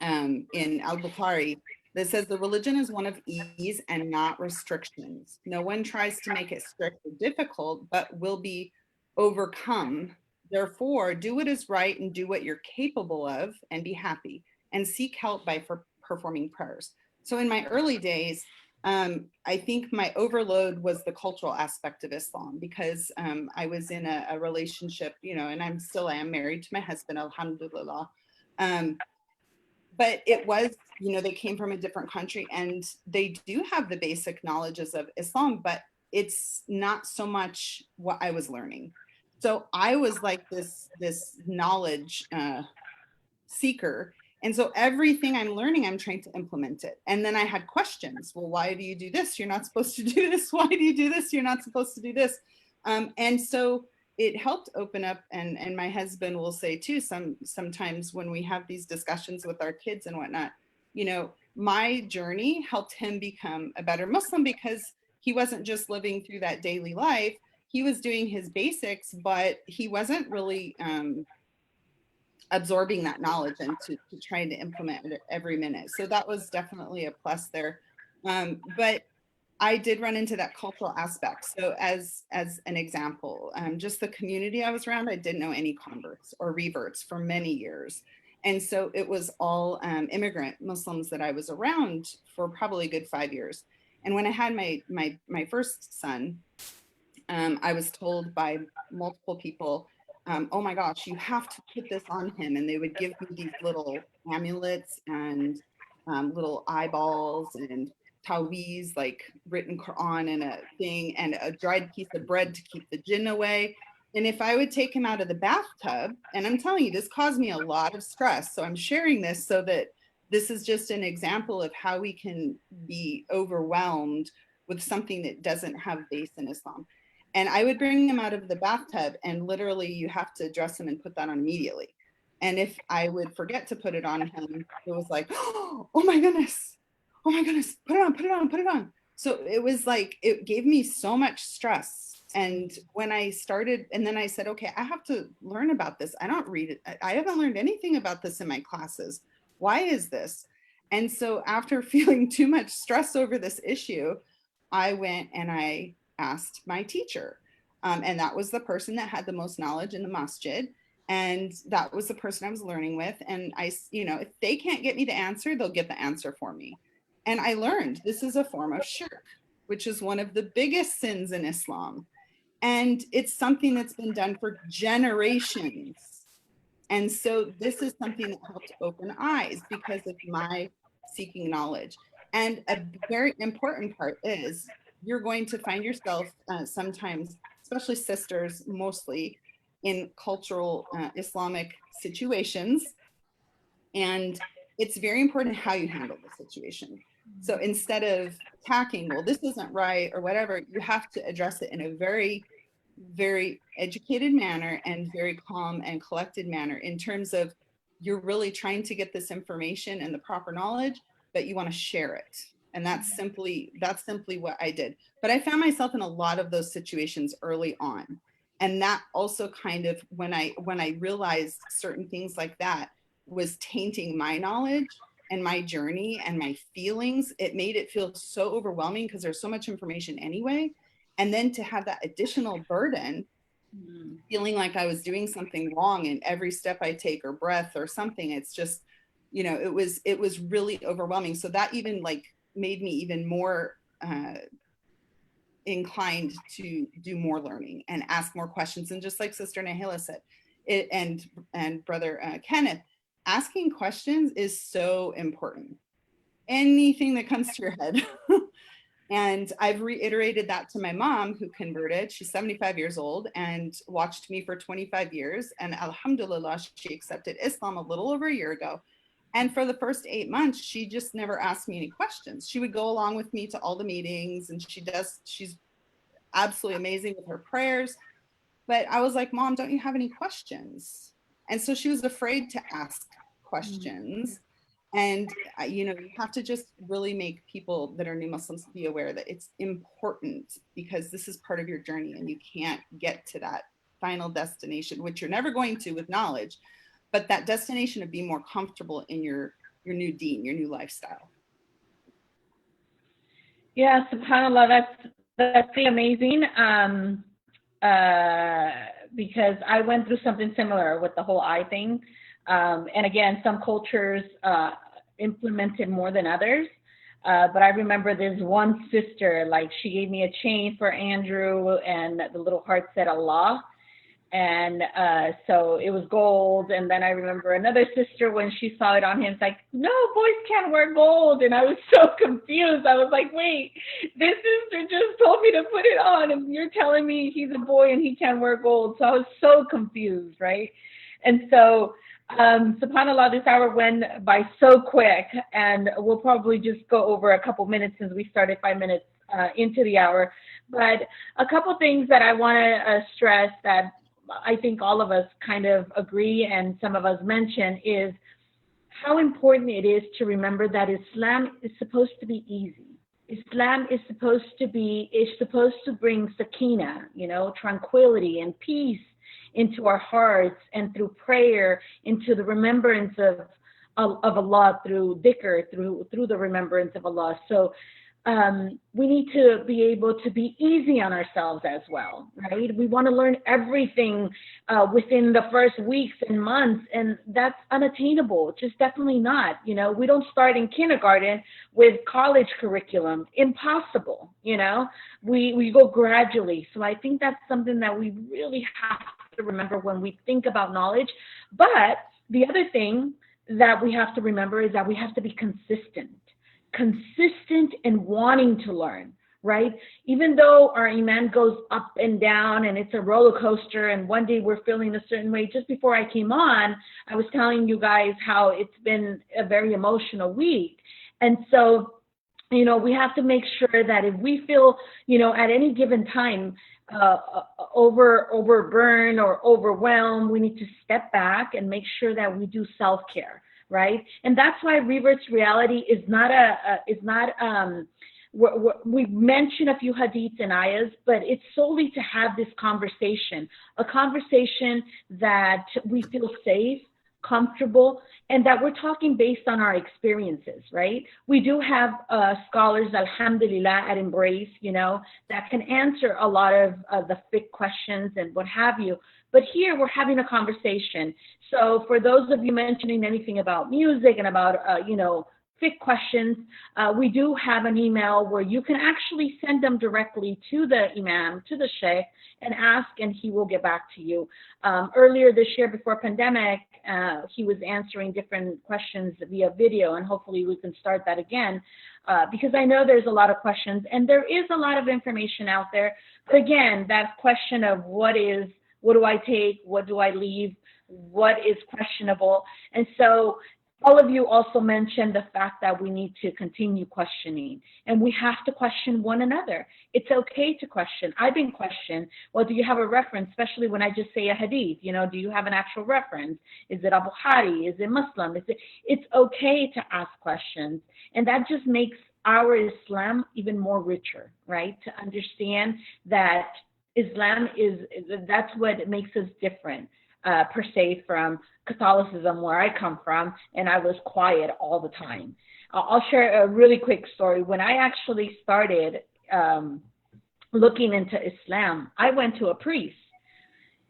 B: in Al-Bukhari that says the religion is one of ease and not restrictions. No one tries to make it strict or difficult, but will be overcome. Therefore, do what is right and do what you're capable of and be happy, and seek help by performing prayers. So in my early days, I think my overload was the cultural aspect of Islam, because I was in a relationship, and I am married to my husband, alhamdulillah. But it was, they came from a different country, and they do have the basic knowledges of Islam, but it's not so much what I was learning. So I was like this knowledge seeker. And so everything I'm learning, I'm trying to implement it. And then I had questions. Well, why do you do this? You're not supposed to do this. Why do you do this? You're not supposed to do this. And so it helped open up. And my husband will say too, sometimes when we have these discussions with our kids and whatnot, my journey helped him become a better Muslim, because he wasn't just living through that daily life. He was doing his basics, but he wasn't really absorbing that knowledge and to trying to implement it every minute. So that was definitely a plus there. But I did run into that cultural aspect. So as an example, just the community I was around, I didn't know any converts or reverts for many years. And so it was all immigrant Muslims that I was around for probably a good 5 years. And when I had my first son, I was told by multiple people, oh my gosh, you have to put this on him. And they would give me these little amulets and little eyeballs and taweez, like written Quran and a thing, and a dried piece of bread to keep the jinn away. And if I would take him out of the bathtub, and I'm telling you, this caused me a lot of stress. So I'm sharing this so that this is just an example of how we can be overwhelmed with something that doesn't have base in Islam. And I would bring him out of the bathtub, and literally you have to dress him and put that on immediately. And if I would forget to put it on him, it was like, oh my goodness, put it on, put it on, put it on. So it was like, it gave me so much stress. And when I started, and then I said, okay, I have to learn about this. I don't read it. I haven't learned anything about this in my classes. Why is this? And so after feeling too much stress over this issue, I went and I asked my teacher. And that was the person that had the most knowledge in the masjid. And that was the person I was learning with. And I, if they can't get me the answer, they'll get the answer for me. And I learned this is a form of shirk, which is one of the biggest sins in Islam. And it's something that's been done for generations. And so this is something that helped open eyes because of my seeking knowledge. And a very important part is you're going to find yourself sometimes, especially sisters, mostly in cultural Islamic situations. And it's very important how you handle the situation. So instead of attacking, well, this isn't right or whatever, you have to address it in a very, very educated manner and very calm and collected manner in terms of you're really trying to get this information and the proper knowledge, but you want to share it. And that's simply what I did. But I found myself in a lot of those situations early on. And that also kind of, when I realized certain things like that was tainting my knowledge and my journey and my feelings, it made it feel so overwhelming because there's so much information anyway. And then to have that additional burden, feeling like I was doing something wrong in every step I take or breath or something, it's just, it was really overwhelming. So that even made me even more inclined to do more learning and ask more questions. And just like Sister Nahela said, and Brother Kenneth, asking questions is so important. Anything that comes to your head. And I've reiterated that to my mom, who converted. She's 75 years old and watched me for 25 years. And alhamdulillah, she accepted Islam a little over a year ago. And for the first 8 months, she just never asked me any questions. She would go along with me to all the meetings, and she's absolutely amazing with her prayers. But I was like, Mom, don't you have any questions? And so she was afraid to ask questions. And, you have to just really make people that are new Muslims be aware that it's important because this is part of your journey and you can't get to that final destination, which you're never going to with knowledge, but that destination of being more comfortable in your new deen, your new lifestyle.
A: Yeah, subhanAllah, that's amazing. because I went through something similar with the whole eye thing. And again, some cultures implemented more than others. But I remember this one sister, like she gave me a chain for Andrew and the little heart said Allah. And so it was gold. And then I remember another sister, when she saw it on him, it's like, no, boys can't wear gold. And I was so confused. I was like, wait, this sister just told me to put it on, and you're telling me he's a boy and he can't wear gold. So I was so confused, right? And so, subhanAllah, this hour went by so quick, and we'll probably just go over a couple minutes since we started 5 minutes into the hour. But a couple things that I want to stress that I think all of us kind of agree, and some of us mention, is how important it is to remember that Islam is supposed to be easy. Islam is supposed to bring sakina, tranquility and peace into our hearts, and through prayer, into the remembrance of Allah, through dhikr, through the remembrance of Allah. So we need to be able to be easy on ourselves as well, right? We want to learn everything within the first weeks and months, and that's unattainable. Just definitely not. We don't start in kindergarten with college curriculum. Impossible. We go gradually. So I think that's something that we really have to remember when we think about knowledge. But the other thing that we have to remember is that we have to be consistent in wanting to learn, right? Even though our iman goes up and down and it's a roller coaster, and one day we're feeling a certain way. Just before I came on, I was telling you guys how it's been a very emotional week. And so, we have to make sure that if we feel, at any given time, overburdened or overwhelmed, we need to step back and make sure that we do self-care. Right, and that's why Revert's reality is not we mention a few hadiths and ayahs, but it's solely to have this conversation, a conversation that we feel safe, comfortable, and that we're talking based on our experiences, right? We do have scholars, alhamdulillah, at Embrace, that can answer a lot of the fiqh questions and what have you. But here we're having a conversation. So for those of you mentioning anything about music and about, fiqh questions, we do have an email where you can actually send them directly to the imam, to the sheikh, and ask, and he will get back to you. Earlier this year, before pandemic, he was answering different questions via video, and hopefully we can start that again, because I know there's a lot of questions, and there is a lot of information out there. But again, that question of what do I take, what do I leave, what is questionable? And so all of you also mentioned the fact that we need to continue questioning, and we have to question one another. It's okay to question. I've been questioned. Well, do you have a reference, especially when I just say a hadith? Do you have an actual reference? Is it Abu Hari? Is it Muslim? It's okay to ask questions, and that just makes our Islam even more richer, right? To understand that Islam that's what makes us different, per se, from Catholicism, where I come from, and I was quiet all the time. I'll share a really quick story. When I actually started looking into Islam, I went to a priest,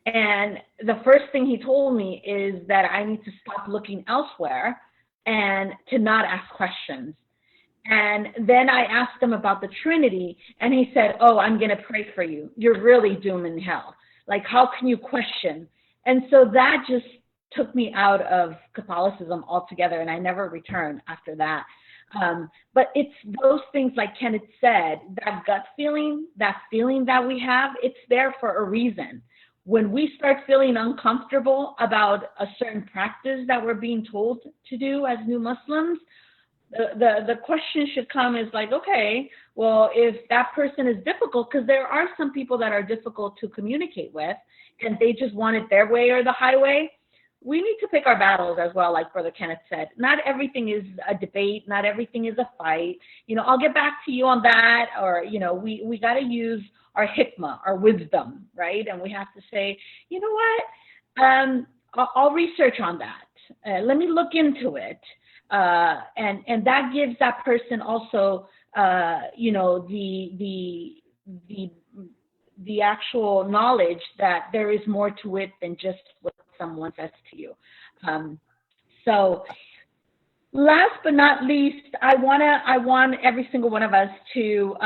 A: and the first thing he told me is that I need to stop looking elsewhere and to not ask questions. And then I asked him about the Trinity, and he said, oh, I'm going to pray for you. You're really doomed in hell. Like, how can you question? And so that just took me out of Catholicism altogether, and I never returned after that. But it's those things, like Kenneth said, that gut feeling, that feeling that we have, it's there for a reason. When we start feeling uncomfortable about a certain practice that we're being told to do as new Muslims, the question should come is like, okay, well, if that person is difficult, because there are some people that are difficult to communicate with, and they just want it their way or the highway, we need to pick our battles as well, like Brother Kenneth said. Not everything is a debate. Not everything is a fight. I'll get back to you on that, or, we got to use our hikmah, our wisdom, right? And we have to say, you know what, I'll research on that. Let me look into it. And that gives that person also, the the actual knowledge that there is more to it than just what someone says to you. So last but not least, I want every single one of us to,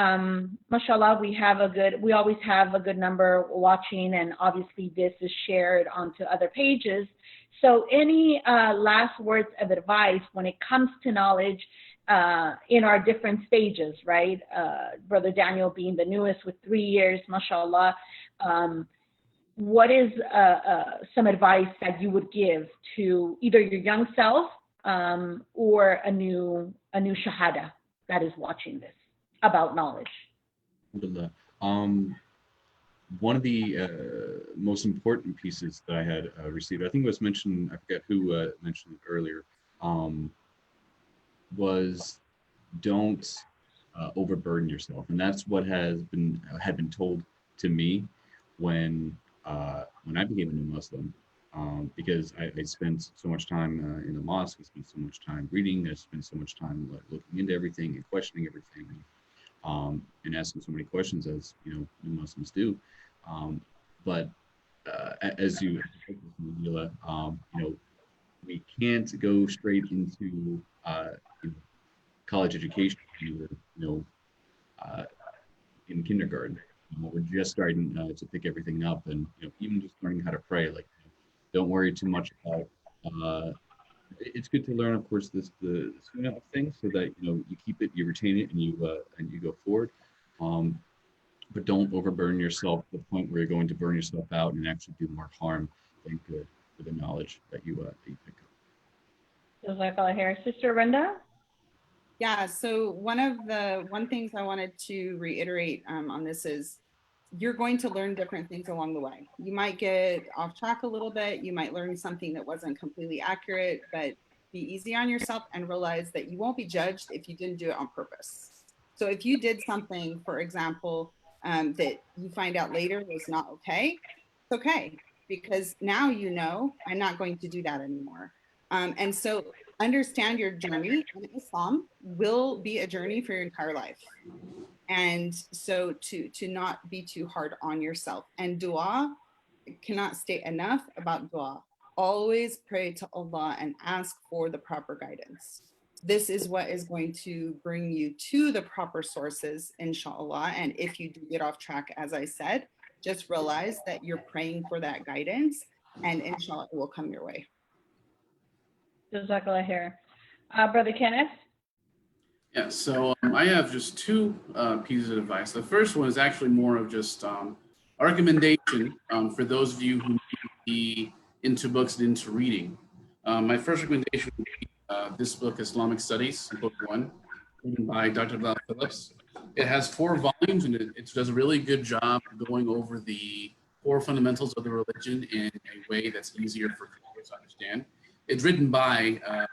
A: mashallah, we always have a good number watching, and obviously this is shared onto other pages. So any last words of advice when it comes to knowledge in our different stages, right? Brother Daniel being the newest with 3 years, mashallah. What is some advice that you would give to either your young self or a new shahada that is watching this about knowledge?
C: One of the most important pieces that I had received, I think it was mentioned, I forget who mentioned it earlier, was don't overburden yourself. And that's what had been told to me when I became a new Muslim, because I spent so much time in the mosque, I spent so much time reading, I spent so much time looking into everything and questioning everything, and asking so many questions, as new Muslims do. But as you, Nahela, we can't go straight into college education, in kindergarten. We're just starting to pick everything up, and even just learning how to pray. Like, don't worry too much about. It's good to learn, of course, the sunnah of things, so that you keep it, you retain it, and you go forward. But don't overburden yourself to the point where you're going to burn yourself out and actually do more harm than good with the knowledge that you pick up.
A: Jazakallah khair. Sister Orenda?
B: Yeah, so one things I wanted to reiterate on this is you're going to learn different things along the way. You might get off track a little bit. You might learn something that wasn't completely accurate, but be easy on yourself and realize that you won't be judged if you didn't do it on purpose. So if you did something, for example, that you find out later was not okay, it's okay, because now I'm not going to do that anymore. And so understand your journey in Islam will be a journey for your entire life. And so to not be too hard on yourself. And dua, cannot state enough about dua. Always pray to Allah and ask for the proper guidance. This is what is going to bring you to the proper sources, inshallah. And if you do get off track, as I said, just realize that you're praying for that guidance, and inshallah it will come your way.
A: Jazakallah khair. Brother Kenneth?
D: Yeah, so I have just two pieces of advice. The first one is actually more of just a recommendation for those of you who may be into books and into reading. My first recommendation would be this book, Islamic Studies, book 1, written by Dr. Phillips. It has 4 volumes, and it does a really good job going over the core fundamentals of the religion in a way that's easier for people to understand. It's written by an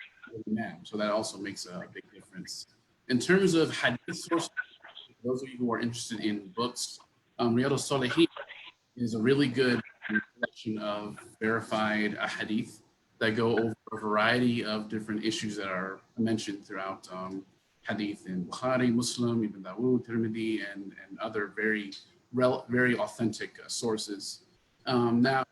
D: imam, so that also makes a big difference. In terms of hadith sources, for those of you who are interested in books, Riyadh al-Salihin is a really good collection of verified hadith that go over a variety of different issues that are mentioned throughout hadith in Bukhari, Muslim, Ibn Dawood, Tirmidhi, and other very authentic sources. Now,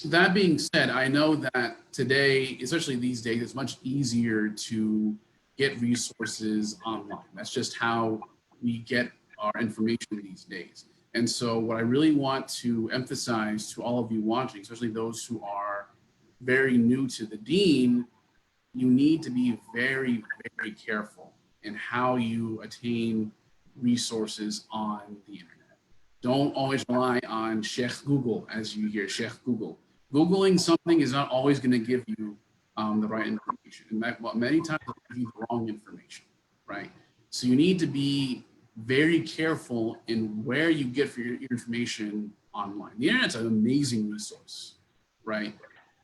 D: that being said, I know that today, especially these days, it's much easier to get resources online. That's just how we get our information these days. And so what I really want to emphasize to all of you watching, especially those who are very new to the deen, you need to be very, very careful in how you attain resources on the internet. Don't always rely on Sheikh Google, as you hear, Sheikh Google. Googling something is not always going to give you the right information. In fact, many times it'll give you the wrong information, right? So you need to be very careful in where you get your information online. The internet's an amazing resource, right?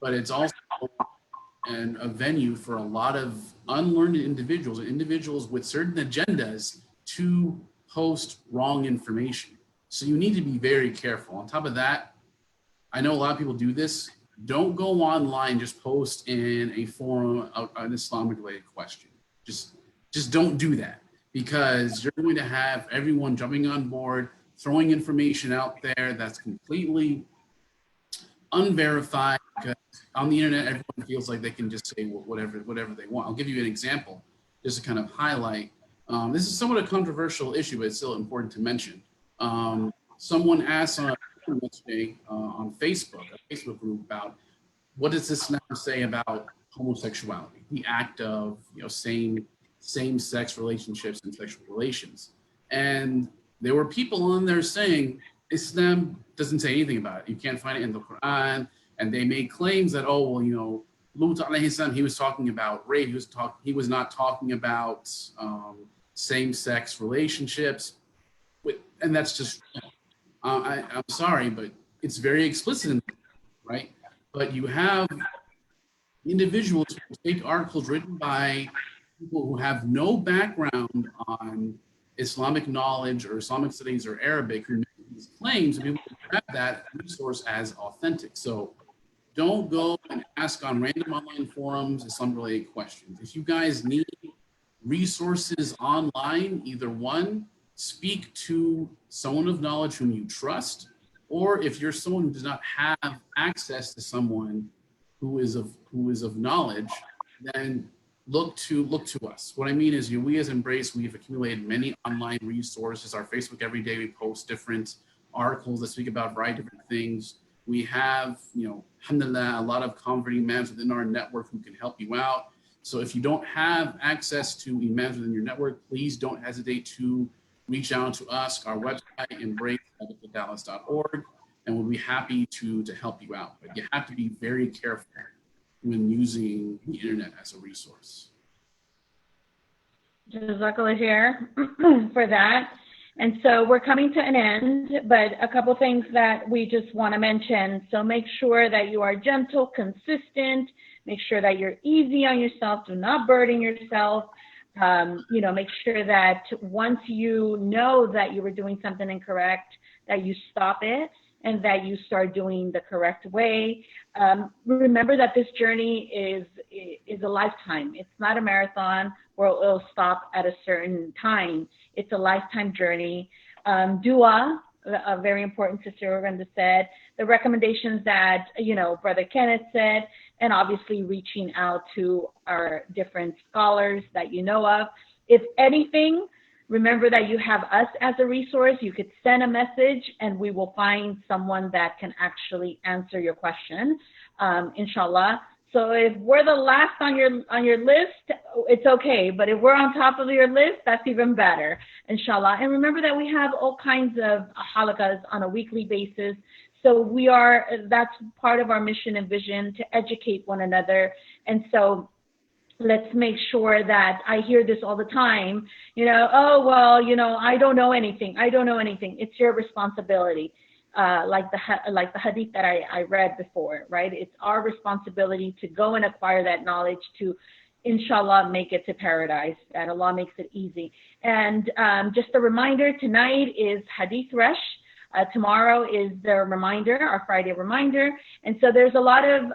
D: But it's also a venue for a lot of unlearned individuals and individuals with certain agendas to post wrong information. So you need to be very careful. On top of that, I know a lot of people do this. Don't go online, just post in a forum an Islamic related question. Just don't do that, because you're going to have everyone jumping on board throwing information out there that's completely unverified, because on the internet, everyone feels like they can just say whatever they want. I'll give you an example just to kind of highlight. This is somewhat a controversial issue, but it's still important to mention. Someone asked on yesterday on Facebook, a Facebook group, about what does Islam say about homosexuality, the act of same-sex relationships and sexual relations. And there were people on there saying Islam doesn't say anything about it. You can't find it in the Quran. And they made claims that, oh, well, Lut alayhi salam, he was talking about rape. He was not talking about same-sex relationships. And that's just, I'm sorry, but it's very explicit, right? But you have individuals who take articles written by people who have no background on Islamic knowledge or Islamic studies or Arabic, who make these claims, and people grab that resource as authentic. So don't go and ask on random online forums Islam-related questions. If you guys need resources online, either one, speak to someone of knowledge whom you trust, or if you're someone who does not have access to someone who is of knowledge, then look to us. What I mean is, we as Embrace, we've accumulated many online resources. Our Facebook, every day we post different articles that speak about a variety of different things. We have, alhamdulillah, a lot of converting imams within our network who can help you out. So if you don't have access to imams within your network, please don't hesitate to reach out to us, our website, embrace.dallas.org, and we'll be happy to help you out. But you have to be very careful when using the internet as a resource.
A: Jazakallah khair for that. And so we're coming to an end, but a couple things that we just want to mention. So make sure that you are gentle, consistent, make sure that you're easy on yourself, do not burden yourself. Make sure that once you know that you were doing something incorrect, that you stop it and that you start doing the correct way. Remember that this journey is a lifetime. It's not a marathon where it'll stop at a certain time. It's a lifetime journey. Dua, a very important, Sister Orenda said, the recommendations that, Brother Kenneth said, and obviously reaching out to our different scholars that you know of. If anything, remember that you have us as a resource. You could send a message and we will find someone that can actually answer your question, inshallah. So if we're the last on your list, it's okay. But if we're on top of your list, that's even better, inshallah. And remember that we have all kinds of halakas on a weekly basis. So that's part of our mission and vision, to educate one another. And so let's make sure that, I hear this all the time, I don't know anything. It's your responsibility. Like the hadith that I read before, right? It's our responsibility to go and acquire that knowledge to, inshallah, make it to paradise, that Allah makes it easy. And just a reminder, tonight is Hadith Resh. Tomorrow is the reminder, our Friday reminder. And so there's a lot of,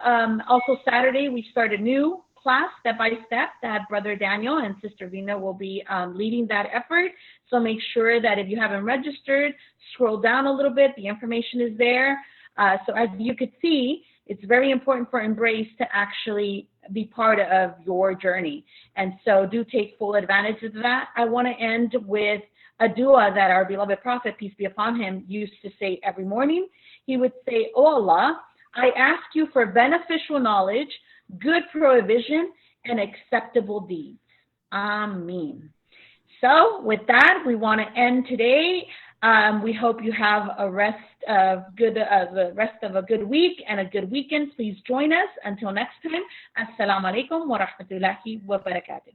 A: also Saturday, we start a new class, step by step, that Brother Daniel and Sister Vina will be leading that effort. So make sure that if you haven't registered, scroll down a little bit. The information is there. So as you could see, it's very important for Embrace to actually be part of your journey. And so do take full advantage of that. I want to end with a dua that our beloved Prophet, peace be upon him, used to say every morning. He would say, "Oh Allah, I ask you for beneficial knowledge, good provision, and acceptable deeds. Ameen." So with that, we want to end today. We hope you have the rest of a good week and a good weekend. Please join us. Until next time, Assalamu alaikum wa rahmatullahi wa barakatuh.